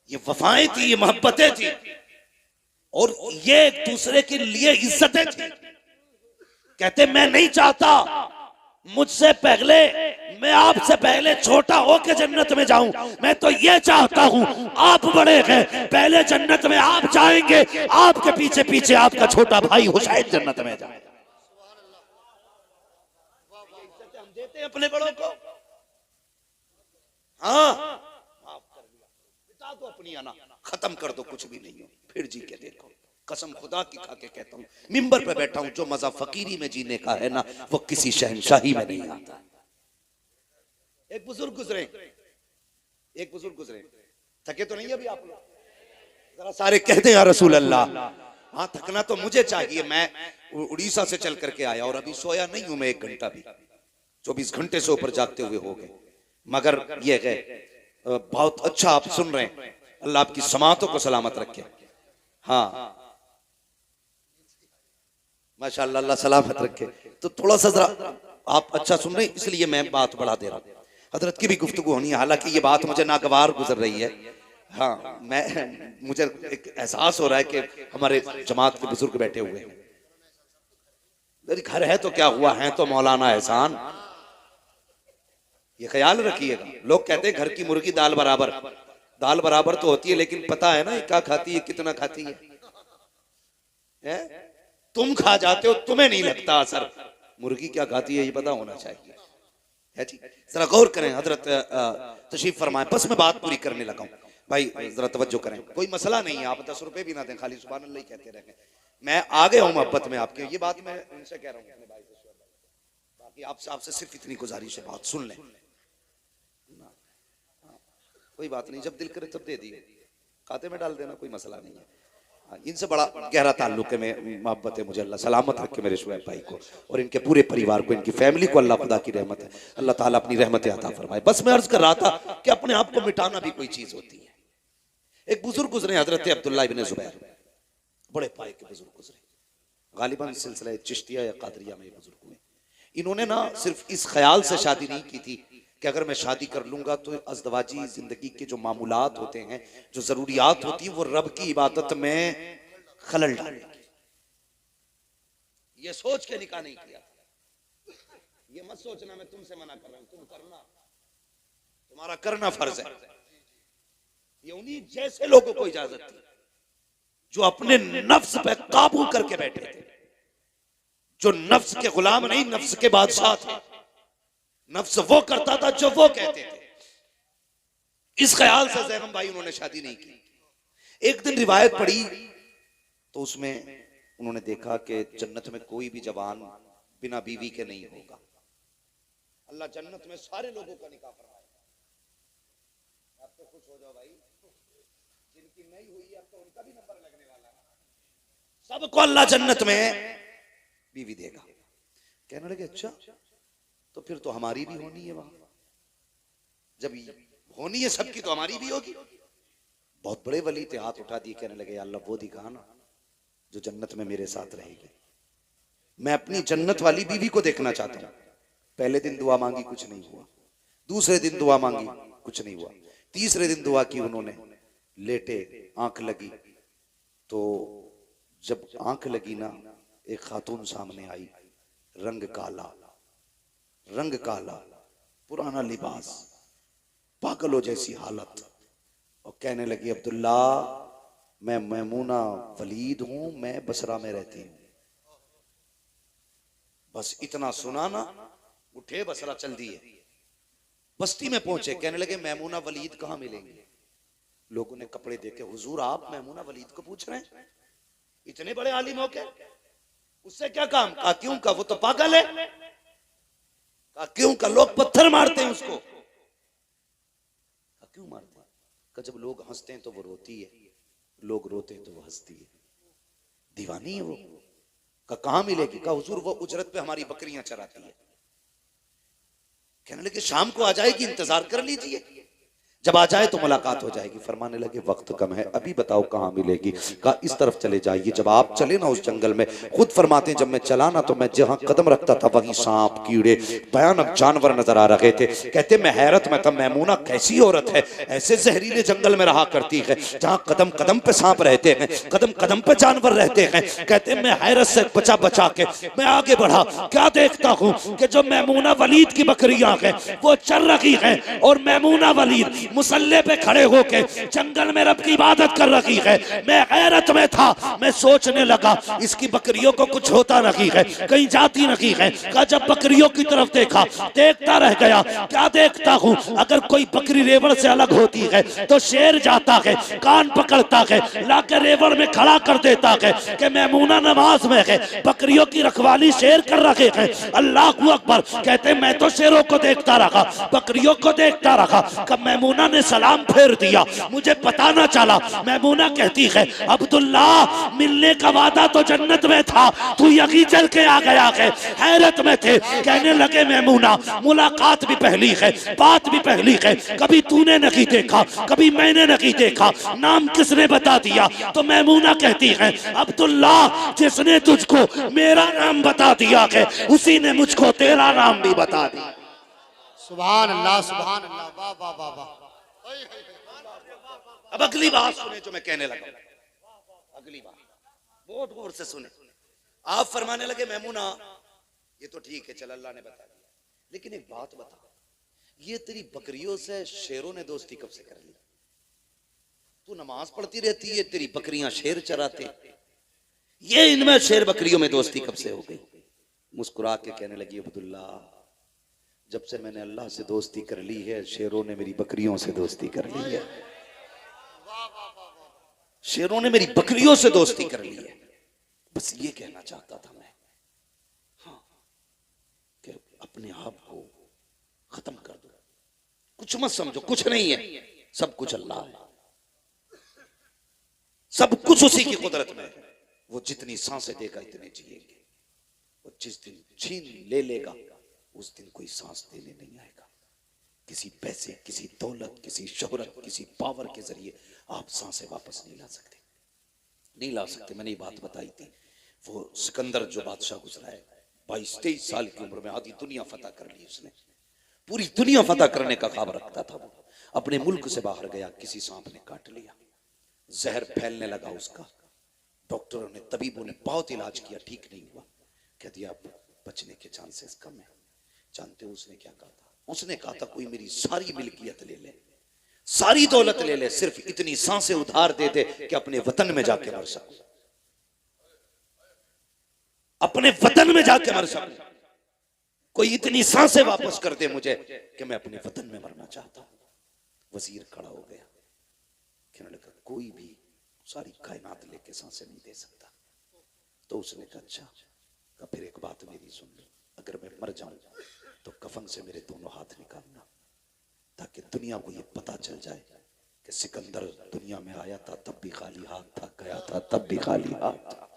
ये वफाएं थी, ये मोहब्बतें थी, और ये एक दूसरे के लिए इज्जतें थी। कहते मैं नहीं चाहता मुझसे पहले, मैं आपसे पहले छोटा होके जन्नत में जाऊं, मैं तो ये चाहता हूं आप बड़े हैं, पहले जन्नत में आप जाएंगे, आपके पीछे पीछे आपका छोटा भाई हुसैन जन्नत में जाए। हम देते हैं अपने बड़ों को। हाँ, माफ कर दिया, बिता दो अपनी आना, खत्म कर दो, कुछ भी नहीं हो, फिर जी के देखो। कसम खुदा की खा के कहता हूँ, मिंबर पे बैठा हूं, जो मजा फकीरी में जीने का है ना, वो किसी शहनशाही में नहीं आता। एक बुजुर्ग गुजरे, एक बुजुर्ग गुजरे, थके तो नहीं अभी आप लोग? जरा सारे कहते हैं या रसूल अल्लाह। हाँ, थकना तो मुझे चाहिए, मैं उड़ीसा से चल करके आया और अभी सोया नहीं हूं मैं 1 घंटा भी, 24 घंटे से ऊपर जागते हुए हो गए। मगर ये है बहुत अच्छा आप सुन रहे हैं, अल्लाह आपकी समातों को सलामत रखे। हाँ माशाअल्लाह, अल्लाह सलामत रखे। तो थोड़ा सा जरा आप अच्छा सुन रहे हैं, इसलिए मैं बात बढ़ा दे रहा हूँ। हजरत की भी गुफ्तगू होनी है, हालांकि ये बात मुझे नागवार गुजर रही है। हाँ, मुझे एक एहसास हो रहा है कि हमारे जमात के बुजुर्ग बैठे हुए हैं। घर है तो क्या हुआ, है तो मौलाना एहसान, ये ख्याल रखिएगा। लोग कहते हैं घर की मुर्गी दाल बराबर, दाल बराबर तो होती है, लेकिन पता है ना क्या खाती है, कितना खाती है? तुम खा जाते हो, तुम्हें नहीं लगता असर, मुर्गी क्या खाती है ये पता होना चाहिए, है जी। जरा गौर करें, हजरत तशरीफ फरमाए, बस मैं बात पूरी करने लगा हूं भाई, जरा तवज्जो करें। कोई मसला नहीं है, आप 10 रुपए भी ना दें, खाली सुभान अल्लाह ही कहते रहें। मैं आ गया हूं मोहब्बत में आपके, ये बात मैं उनसे कह रहा हूं अपने भाई से। बाकी आपसे सिर्फ इतनी गुजारिश है, बात सुन लें। कोई बात नहीं, जब दिल करे तब दे दिए, खाते में डाल देना, कोई मसला नहीं है। इनसे बड़ा गहरा ताल्लुक है, मोहब्बत है मुझे। अल्लाह सलामत रखे मेरे शुएब भाई को और इनके पूरे परिवार को, इनकी फैमिली को। अल्लाह खुदा की रहमत है, अल्लाह ताला अपनी रहमत अता फरमाए। बस मैं अर्ज कर रहा था कि अपने आप को मिटाना भी कोई चीज होती है। एक बुजुर्ग गुजरे, हजरत अब्दुल्लाह इब्न जुबैर, बड़े पाए के बुजुर्ग गुजरे, गालिबन सिलसिला चिश्तिया या कादरिया में बुजुर्ग हुए। इन्होंने ना सिर्फ इस ख्याल से शादी नहीं की थी कि अगर मैं शादी कर लूंगा तो अज़दवाजी जिंदगी के जो मामूलात होते हैं, जो जरूरियात होती है, वो रब की इबादत में खलल डालेंगे। ये सोच के निकाह नहीं किया। ये मत सोचना मैं तुमसे मना कर रहा हूं, तुम करना, तुम्हारा करना फर्ज है। ये उन्हीं जैसे लोगों को इजाजत थी जो अपने नफ्स पे काबू करके बैठे थे, जो नफ्स के गुलाम नहीं, नफ्स के बादशाह थे। नफ्स वो करता था जो वो कहते थे। इस ख्याल से ज़ैनब भाई उन्होंने शादी नहीं की। एक दिन रिवायत पढ़ी तो उसमें उन्होंने देखा कि जन्नत में कोई भी जवान बिना बीवी के नहीं होगा। अल्लाह जन्नत में सारे लोगों का निकाह फरमाएगा। आप तो खुश हो जाओ भाई, जिनकी नहीं हुई अब तो उनका भी नंबर लगने वाला है। सबको अल्लाह जन्नत में बीवी देगा। कहने लगे अच्छा, तो फिर तो हमारी भी होनी है वहां, जब होनी है सबकी तो हमारी भी होगी। बहुत बड़े वली थे, हाथ उठा दिए, कहने लगे अल्लाह वो दिखा ना जो जन्नत में मेरे साथ रहेगी। मैं अपनी जन्नत वाली बीवी को देखना चाहता हूं। पहले दिन दुआ मांगी, कुछ नहीं हुआ। दूसरे दिन दुआ मांगी, कुछ नहीं हुआ। तीसरे दिन दुआ की उन्होंने, लेटे, आंख लगी, तो जब आंख लगी ना, एक खातून सामने आई, रंग काला, रंग काला, पुराना लिबास, पागलों जैसी हालत, और कहने लगी अब्दुल्ला मैं मैमूना वलीद हूं, मैं बसरा में रहती हूं। बस इतना सुना ना, उठे बसरा चल दिए, बस्ती में पहुंचे। कहने लगे मैमूना वलीद कहां मिलेंगे? लोगों ने कपड़े देखे, हुजूर आप मैमूना वलीद को पूछ रहे हैं? इतने बड़े आलिम हो के उससे क्या काम? कहा क्यों? का वो तो पागल है। कहा क्यों? का लोग पत्थर मारते हैं उसको। कहा क्यों मारते हैं? का जब लोग हंसते हैं तो वो रोती है, लोग रोते हैं तो वो हंसती है, दीवानी है वो। का कहां मिलेगी? का हुजूर वो उजरत पे हमारी बकरियां चराती है। कहने लगे शाम को आ जाएगी, इंतजार कर लीजिए। जब आ जाए तो मुलाकात हो जाएगी। फरमाने लगे वक्त कम है, अभी बताओ कहाँ मिलेगी। कहा इस तरफ चले जाइए। जब आप चले ना उस जंगल में, खुद फरमाते हैं जब मैं चला ना तो मैं जहाँ कदम रखता था वहीं सांप कीड़े भयानक जानवर नजर आ रहे थे। कहते मैं हैरत में था, मैमूना कैसी औरत है, ऐसे जहरीले जंगल में रहा करती है जहाँ कदम कदम पे सांप रहते हैं, कदम कदम पे जानवर रहते हैं। कहते मैं हैरत से बचा बचा के मैं आगे बढ़ा, क्या देखता हूँ कि जो मैमूना वलीद की बकरियां हैं वो चल रही हैं और मैमूना वलीद मुसल्ले पे खड़े होके जंगल में रब की इबादत कर रही है। मैं हैरत में था, मैं सोचने लगा इसकी बकरियों को कुछ होता नहीं है, कहीं जाती नहीं है। का जब बकरियों की तरफ देखा, देखता रह गया। क्या देखता हूँ, अगर कोई बकरी रेवड़ से अलग होती है तो शेर जाता है, कान पकड़ता है, लाकर रेवड़ में खड़ा कर देता है कि मैमूना नमाज में है, बकरियों की रखवाली शेर कर रखे हैं। अल्लाह अकबर। कहते मैं तो शेरों को देखता रहा, बकरियों को देखता रहा। कब मैमूना ने सलाम फेर दिया, मुझे पता ना चला। मैमूना कहती है अब्दुल्ला मिलने का वादा तो जन्नत में था, तू यहीं चल के आ गया है। हैरत में थे, कहने लगे मैमूना मुलाकात भी पहली है, बात भी पहली है, कभी तूने नहीं देखा, कभी मैंने नहीं देखा, नाम किसने बता दिया। तो मैमूना कहती है अब्दुल्ला जिसने तुझको मेरा नाम बता दिया है उसी ने मुझको तेरा नाम भी बता दिया। सुभान अल्लाह, सुभान अल्लाह, वाह वाह वाह वाह। अब अगली बात सुने जो मैं कहने लगा, अगली बात बहुत गौर से सुने। आप फरमाने लगे मैमूना ये तो ठीक है, चल अल्लाह ने बता दिया, लेकिन एक बात बता, ये तेरी बकरियों से शेरों ने दोस्ती कब से कर ली? तू नमाज पढ़ती रहती है, तेरी बकरियां शेर चराते, ये इनमें शेर बकरियों में दोस्ती कब से हो गई? मुस्कुरा के कहने लगी अब्दुल्ला जब से मैंने अल्लाह से दोस्ती कर ली है, शेरों ने मेरी बकरियों से दोस्ती कर ली है। शेरों ने मेरी बकरियों से दोस्ती कर ली है। बस ये कहना चाहता था मैं, हाँ, कि अपने आप को खत्म कर दो, कुछ मत समझो, कुछ नहीं है, सब कुछ अल्लाह है, सब कुछ उसी की कुदरत में है। वो जितनी सांसें देगा इतने जिएंगे, वो जिस दिन छीन ले लेगा उस दिन कोई सांस देने नहीं आएगा। किसी पैसे, किसी दौलत, किसी शोहरत, किसी पावर के जरिए आप सांसें वापस नहीं ला सकते, नहीं ला सकते। मैंने ये बात बताई थी, वो सिकंदर जो बादशाह गुजरा है 22-23 साल की उम्र में आधी दुनिया फतह कर ली उसने, पूरी दुनिया फतह करने का ख्वाब रखता था वो। अपने मुल्क से बाहर गया, किसी सांप ने काट लिया, जहर फैलने लगा उसका। डॉक्टरों ने, तबीबों ने बहुत इलाज किया, ठीक नहीं हुआ। कह दिया बचने के चांसेस कम है। जानते हो उसने क्या कहा था? उसने कहा था कोई मेरी सारी मिल्कियत ले ले, सारी दौलत ले ले, सिर्फ इतनी सांसें उधार दे दे कि अपने वतन में जाके मर सकूं, अपने वतन में जाके मर सकूं। कोई इतनी सांसें वापस कर दे मुझे कि मैं अपने वतन में मरना चाहता हूं। वजीर खड़ा हो गया, कहने लगा कोई भी सारी कायनात लेके सांसें नहीं दे सकता। तो उसने कहा अच्छा, फिर एक बात मेरी सुन लो, अगर मैं मर जाऊं तो कफन से मेरे दोनों हाथ निकालना, ताकि दुनिया को ये पता चल जाए कि सिकंदर दुनिया में आया था तब भी खाली हाथ था, गया था तब भी खाली हाथ था।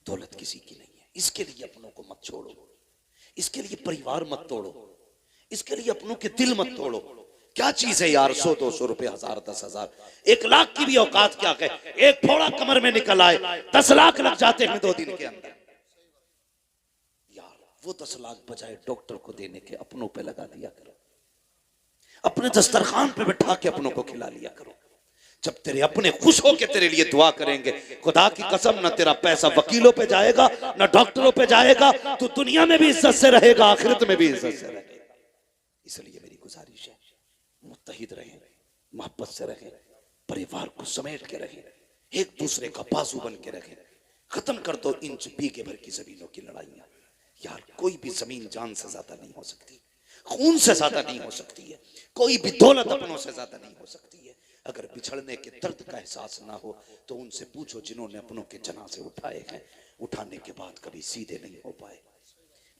दौलत किसी की नहीं है, इसके लिए अपनों को मत छोड़ो, इसके लिए परिवार मत तोड़ो, इसके लिए अपनों के दिल मत तोड़ो। क्या चीज है यार, 100-200 रुपए, 1000, 10,000, 1 लाख की भी औकात क्या है? एक फोड़ा कमर में निकल आए 10 लाख लग जाते हैं 2 दिन के अंदर। वो 10 लाख बजाय डॉक्टर को देने के अपनों पे लगा दिया करो, अपने दस्तरखान पे बैठा के अपनों को खिला लिया करो। जब तेरे अपने खुश होके तेरे लिए दुआ करेंगे, खुदा की कसम ना तेरा पैसा वकीलों पे जाएगा ना डॉक्टरों पे जाएगा, तो दुनिया में भी इज्जत से रहेगा, आखिरत में भी इज्जत से रहेगा। इसलिए मेरी गुजारिश है, मुत्तहिद रहें, मोहब्बत से रहें, परिवार को समेट के रहें, एक दूसरे का बाजू बन के रहें। खत्म कर दो इंच बीघे भर की जमीनों की लड़ाइयां। यार कोई भी जमीन जान से ज्यादा नहीं हो सकती, खून से ज्यादा नहीं हो सकती है, कोई भी दौलत अपनों से ज्यादा नहीं हो सकती है। अगर बिछड़ने के दर्द का एहसास ना हो तो उनसे पूछो जिन्होंने अपनों के जनाजे उठाए हैं, उठाने के बाद कभी सीधे नहीं हो पाए,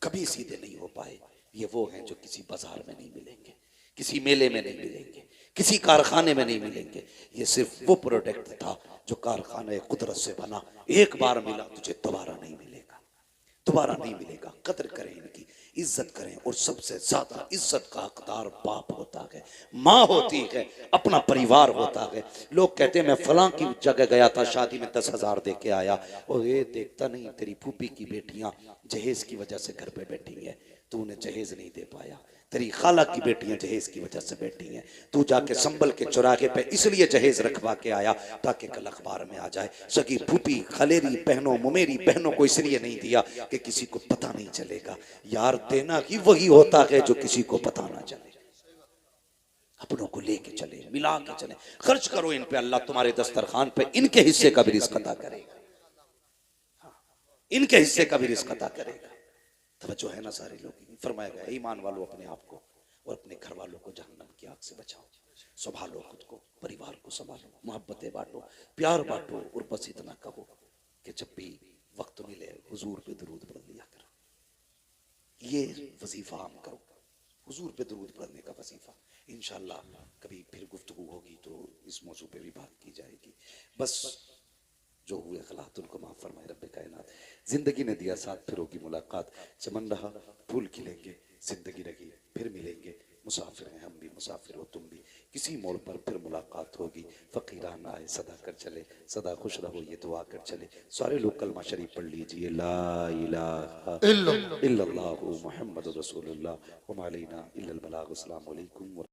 कभी सीधे नहीं हो पाए। ये वो हैं जो किसी बाजार में नहीं मिलेंगे, किसी मेले में नहीं मिलेंगे, किसी कारखाने में नहीं मिलेंगे। ये सिर्फ वो प्रोडक्ट था जो कारखाने कुदरत से बना, एक बार मिला तुझे दोबारा नहीं मिलेगा, दोबारा नहीं मिलेगा। कदर करें इनकी, इज्जत करें। और सबसे ज्यादा इज्जत का हकदार बाप होता है, माँ होती है, अपना परिवार होता है। लोग कहते हैं मैं फलां की जगह गया था, शादी में 10,000 दे के आया, और ये देखता नहीं तेरी फूफी की बेटियां जहेज की वजह से घर पे बैठी हैं, तू उन्हें जहेज नहीं दे पाया। तेरी खाला की बेटियां जहेज की वजह से बैठी हैं, तू जाके संभल के चौराहे पे इसलिए जहेज रखवा के आया ताकि कल अखबार में आ जाए। सगी फूफी, खलेरी बहनों, मुमेरी बहनों को इसलिए नहीं दिया कि किसी को पता नहीं चलेगा। यार देना ही वही होता है जो किसी को पता ना चले। अपनों को लेके चले, मिला के चले, खर्च करो इन पे, अल्लाह तुम्हारे दस्तरखान पे इनके हिस्से का भी रिस्क अता करेगा, इनके हिस्से का भी रिस्क अता करेगा। तवज्जो है ना सारे लोग। फरमाया गया ईमान वालों अपने आप को और अपने घर वालों को जहन्नम की आग से बचाओ, संभालो खुद को, परिवार को संभालो, मोहब्बतें बांटो, प्यार बांटो, और बस इतना कहो कि जब भी वक्त मिले हुजूर पे दुरूद पढ़ लिया करो। ये वजीफा आम करो, हुजूर पे दुरूद पढ़ने का वजीफा। इंशाअल्लाह कभी फिर गुफ्तगू होगी तो इस मौजू पे भी बात की जाएगी। बस जो हुए खलात उनको माफ फरमाए रब्बे कायनात। जिंदगी ने दिया साथ, फिर होगी मुलाकात। चमन रहा फूल खिलेंगे, जिंदगी रही फिर मिलेंगे। मुसाफिर हैं हम भी, मुसाफिर हो तुम भी, किसी मोड़ पर फिर मुलाकात होगी। फकीरान आए सदा कर चले, सदा खुश रहो ये दुआ कर चले। सारे लोग कलमा शरीफ पढ़ लीजिए, ला इलाहा इल्लल्लाहु मुहम्मदुर रसूलुल्लाह व मा अलैना इल्लल बलाग। अस्सलामु अलैकुम।